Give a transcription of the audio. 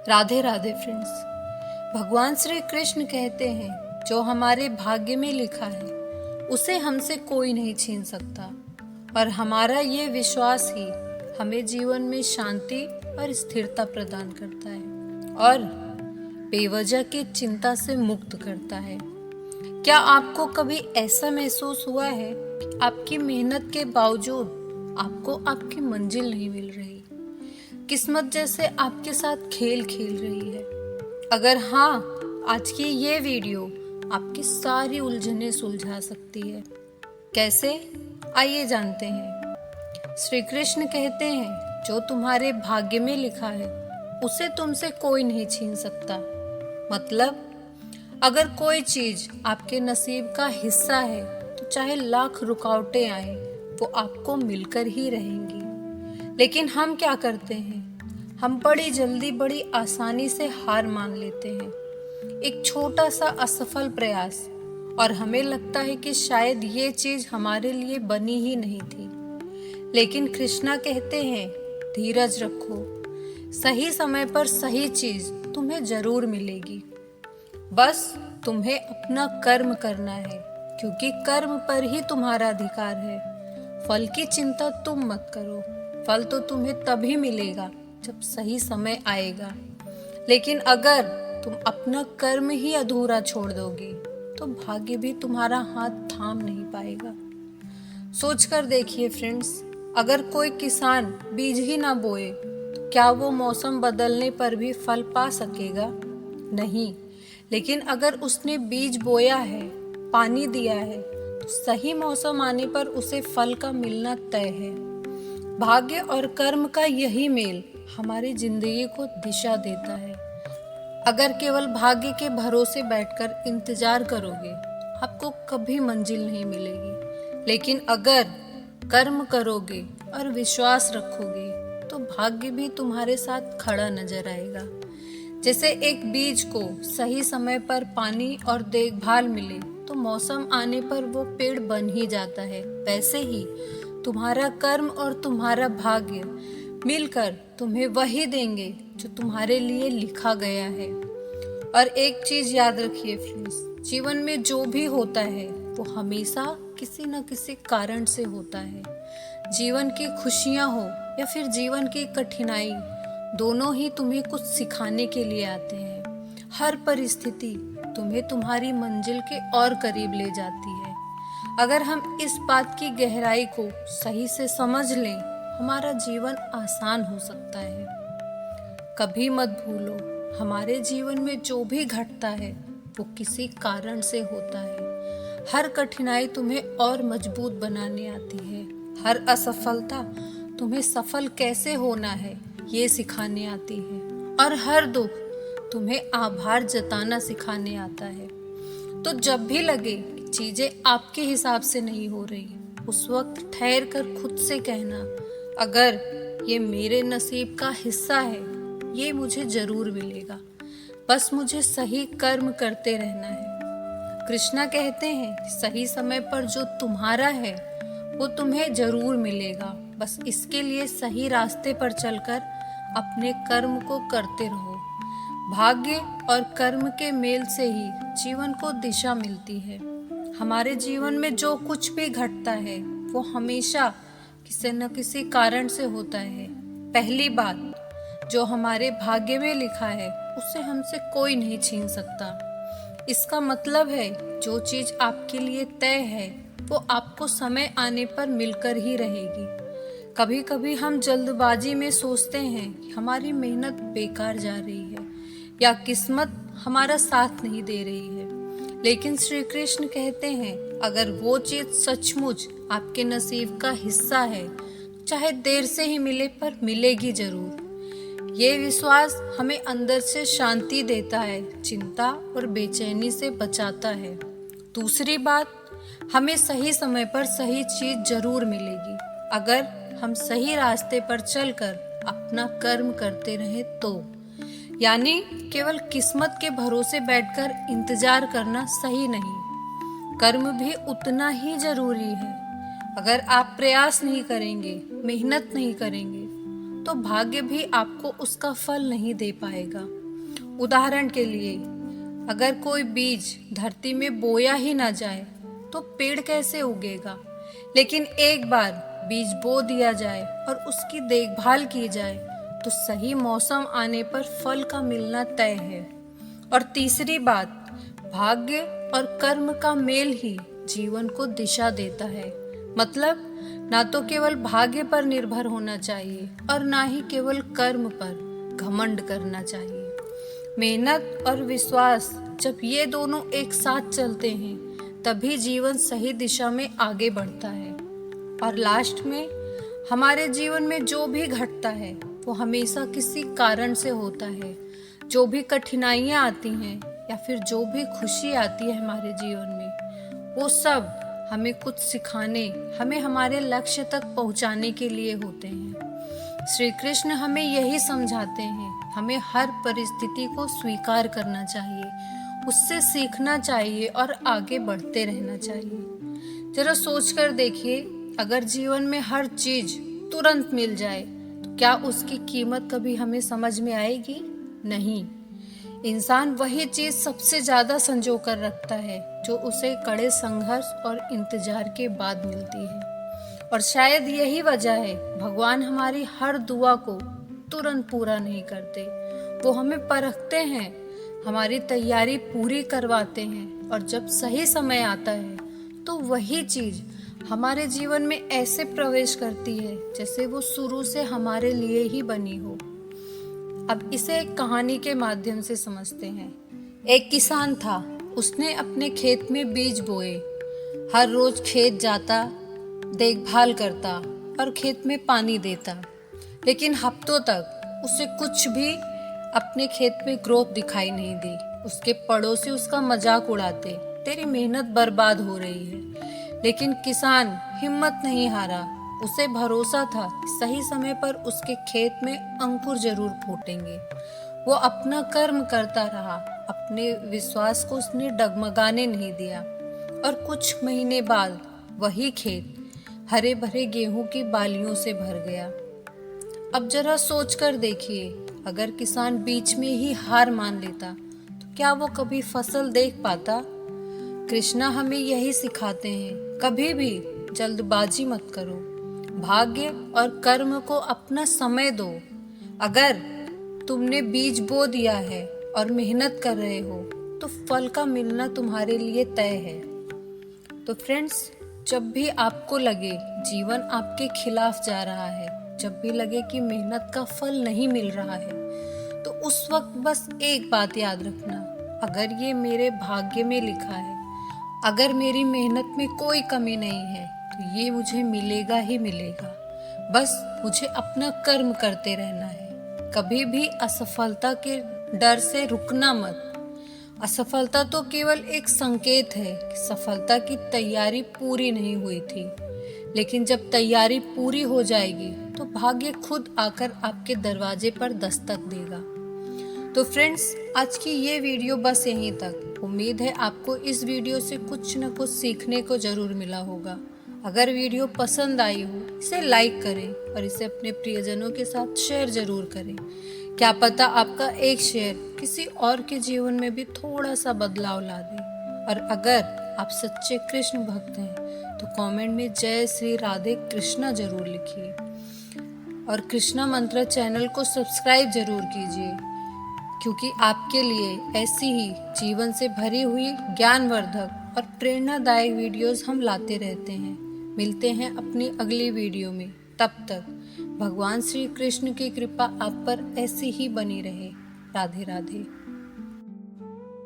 Radhe Radhe friends. भगवान श्री कृष्ण कहते हैं जो हमारे भाग्य में लिखा है उसे हमसे कोई नहीं छीन सकता, और हमारा ये विश्वास ही हमें जीवन में शांति और स्थिरता प्रदान करता है और बेवजह की चिंता से मुक्त करता है। क्या आपको कभी ऐसा महसूस हुआ है कि आपकी मेहनत के बावजूद आपको आपकी मंजिल नहीं मिल रही, किस्मत जैसे आपके साथ खेल खेल रही है? अगर हाँ, आज की ये वीडियो आपकी सारी उलझनें सुलझा सकती है। कैसे? आइए जानते हैं। श्री कृष्ण कहते हैं जो तुम्हारे भाग्य में लिखा है उसे तुमसे कोई नहीं छीन सकता। मतलब अगर कोई चीज आपके नसीब का हिस्सा है तो चाहे लाख रुकावटें आए वो आपको मिलकर ही रहेंगी। लेकिन हम क्या करते हैं? हम बड़ी जल्दी बड़ी आसानी से हार मान लेते हैं। एक छोटा सा असफल प्रयास और हमें लगता है कि शायद ये चीज हमारे लिए बनी ही नहीं थी। लेकिन कृष्णा कहते हैं धीरज रखो, सही समय पर सही चीज तुम्हें जरूर मिलेगी। बस तुम्हें अपना कर्म करना है, क्योंकि कर्म पर ही तुम्हारा अधिकार है। फल की चिंता तुम मत करो, फल तो तुम्हें तभी मिलेगा जब सही समय आएगा। लेकिन अगर तुम अपना कर्म ही अधूरा छोड़ दोगे तो भाग्य भी तुम्हारा हाथ थाम नहीं पाएगा। सोच कर देखिए फ्रेंड्स, अगर कोई किसान बीज ही ना बोए तो क्या वो मौसम बदलने पर भी फल पा सकेगा? नहीं। लेकिन अगर उसने बीज बोया है, पानी दिया है, तो सही मौसम आने पर उसे फल का मिलना तय है। भाग्य और कर्म का यही मेल हमारी जिंदगी को दिशा देता है। अगर केवल भाग्य के भरोसे बैठकर इंतजार करोगे आपको कभी मंजिल नहीं मिलेगी। लेकिन अगर कर्म करोगे और विश्वास रखोगे तो भाग्य भी तुम्हारे साथ खड़ा नजर आएगा। जैसे एक बीज को सही समय पर पानी और देखभाल मिले तो मौसम आने पर वो पेड़ बन ही जाता है, वैसे ही तुम्हारा कर्म और तुम्हारा भाग्य मिलकर तुम्हें वही देंगे जो तुम्हारे लिए लिखा गया है। और एक चीज याद रखिए फ्रेंड्स, जीवन में जो भी होता है वो हमेशा किसी न किसी कारण से होता है। जीवन की खुशियां हो या फिर जीवन की कठिनाई, दोनों ही तुम्हें कुछ सिखाने के लिए आते हैं। हर परिस्थिति तुम्हें तुम्हारी मंजिल के और करीब ले जाती है। अगर हम इस बात की गहराई को सही से समझ लें, हमारा जीवन आसान हो सकता है। कभी मत भूलो, हमारे जीवन में जो भी घटता है वो किसी कारण से होता है। हर कठिनाई तुम्हें और मजबूत बनाने आती है। हर असफलता तुम्हें सफल कैसे होना है ये सिखाने आती है, और हर दुख तुम्हें आभार जताना सिखाने आता है। तो जब भी लगे कि चीजें आपके हिसाब से नहीं हो रही, उस वक्त ठहर कर खुद से कहना, अगर ये मेरे नसीब का हिस्सा है ये मुझे जरूर मिलेगा, बस मुझे सही कर्म करते रहना है। कृष्णा कहते हैं सही समय पर जो तुम्हारा है वो तुम्हें जरूर मिलेगा, बस इसके लिए सही रास्ते पर चलकर अपने कर्म को करते रहो। भाग्य और कर्म के मेल से ही जीवन को दिशा मिलती है। हमारे जीवन में जो कुछ भी घटता है वो हमेशा किसी न किसी कारण से होता है। पहली बात, जो हमारे भाग्य में लिखा है उसे हमसे कोई नहीं छीन सकता। इसका मतलब है जो चीज आपके लिए तय है वो आपको समय आने पर मिलकर ही रहेगी। कभी कभी हम जल्दबाजी में सोचते हैं कि हमारी मेहनत बेकार जा रही है या किस्मत हमारा साथ नहीं दे रही है। लेकिन श्री कृष्ण कहते हैं अगर वो चीज सचमुच आपके नसीब का हिस्सा है, चाहे देर से ही मिले पर मिलेगी जरूर। ये विश्वास हमें अंदर से शांति देता है, चिंता और बेचैनी से बचाता है। दूसरी बात, हमें सही समय पर सही चीज जरूर मिलेगी अगर हम सही रास्ते पर चलकर अपना कर्म करते रहे तो। यानी केवल किस्मत के भरोसे बैठकर इंतजार करना सही नहीं, कर्म भी उतना ही जरूरी है। अगर आप प्रयास नहीं करेंगे, मेहनत नहीं करेंगे तो भाग्य भी आपको उसका फल नहीं दे पाएगा। उदाहरण के लिए, अगर कोई बीज धरती में बोया ही ना जाए तो पेड़ कैसे उगेगा? लेकिन एक बार बीज बो दिया जाए और उसकी देखभाल की जाए तो सही मौसम आने पर फल का मिलना तय है। और तीसरी बात, भाग्य और कर्म का मेल ही जीवन को दिशा देता है। मतलब ना तो केवल भाग्य पर निर्भर होना चाहिए और ना ही केवल कर्म पर घमंड करना चाहिए। मेहनत और विश्वास जब ये दोनों एक साथ चलते हैं तभी जीवन सही दिशा में आगे बढ़ता है। और लास्ट में हमारे जीवन में जो भी घटता है वो हमेशा किसी कारण से होता है। जो भी कठिनाइयाँ आती हैं या फिर जो भी खुशी आती है हमारे जीवन में, वो सब हमें कुछ सिखाने, हमें हमारे लक्ष्य तक पहुँचाने के लिए होते हैं। श्री कृष्ण हमें यही समझाते हैं, हमें हर परिस्थिति को स्वीकार करना चाहिए, उससे सीखना चाहिए और आगे बढ़ते रहना चाहिए। जरा सोचकर देखिए, अगर जीवन में हर चीज तुरंत मिल जाए तो क्या उसकी कीमत कभी हमें समझ में आएगी? नहीं। इंसान वही चीज सबसे ज्यादा संजो कर रखता है जो उसे कड़े संघर्ष और इंतजार के बाद मिलती है। और शायद यही वजह है भगवान हमारी हर दुआ को तुरंत पूरा नहीं करते। वो हमें परखते हैं, हमारी तैयारी पूरी करवाते हैं और जब सही समय आता है तो वही चीज हमारे जीवन में ऐसे प्रवेश करती है जैसे वो शुरू से हमारे लिए ही बनी हो। अब इसे एक कहानी के माध्यम से समझते हैं। एक किसान था, उसने अपने खेत में बीज बोए। हर रोज खेत जाता, देखभाल करता और खेत में पानी देता, लेकिन हफ्तों तक उसे कुछ भी अपने खेत में ग्रोथ दिखाई नहीं दी। उसके पड़ोसी उसका मजाक उड़ाते, तेरी मेहनत बर्बाद हो रही है। लेकिन किसान हिम्मत नहीं हारा। उसे भरोसा था कि सही समय पर उसके खेत में अंकुर जरूर फूटेंगे। वो अपना कर्म करता रहा, अपने विश्वास को उसने डगमगाने नहीं दिया। और कुछ महीने बाद वही खेत हरे भरे गेहूं की बालियों से भर गया। अब जरा सोचकर देखिए, अगर किसान बीच में ही हार मान लेता तो क्या वो कभी फसल देख पाता? कृष्णा हमें यही सिखाते हैं, कभी भी जल्दबाजी मत करो। भाग्य और कर्म को अपना समय दो। अगर तुमने बीज बो दिया है और मेहनत कर रहे हो तो फल का मिलना तुम्हारे लिए तय है। तो फ्रेंड्स, जब भी आपको लगे जीवन आपके खिलाफ जा रहा है, जब भी लगे कि मेहनत का फल नहीं मिल रहा है, तो उस वक्त बस एक बात याद रखना, अगर ये मेरे भाग्य में लिखा है, अगर मेरी मेहनत में कोई कमी नहीं है तो ये मुझे मिलेगा ही मिलेगा। बस मुझे अपना कर्म करते रहना है। कभी भी असफलता के डर से रुकना मत। असफलता तो केवल एक संकेत है कि सफलता की तैयारी पूरी नहीं हुई थी। लेकिन जब तैयारी पूरी हो जाएगी तो भाग्य खुद आकर आपके दरवाजे पर दस्तक देगा। तो फ्रेंड्स, आज की ये वीडियो बस यहीं तक। उम्मीद है आपको इस वीडियो से कुछ न कुछ सीखने को जरूर मिला होगा। अगर वीडियो पसंद आई हो, इसे लाइक करें और इसे अपने प्रियजनों के साथ शेयर जरूर करें। क्या पता आपका एक शेयर किसी और के जीवन में भी थोड़ा सा बदलाव ला दे। और अगर आप सच्चे कृष्ण भक्त हैं तो कमेंट में जय श्री राधे कृष्णा जरूर लिखिए। और कृष्णा मंत्र चैनल को सब्सक्राइब जरूर कीजिए, क्योंकि आपके लिए ऐसी ही जीवन से भरी हुई ज्ञानवर्धक और प्रेरणादायक वीडियोस हम लाते रहते हैं। मिलते हैं अपनी अगली वीडियो में। तब तक भगवान श्री कृष्ण की कृपा आप पर ऐसी ही बनी रहे। राधे राधे।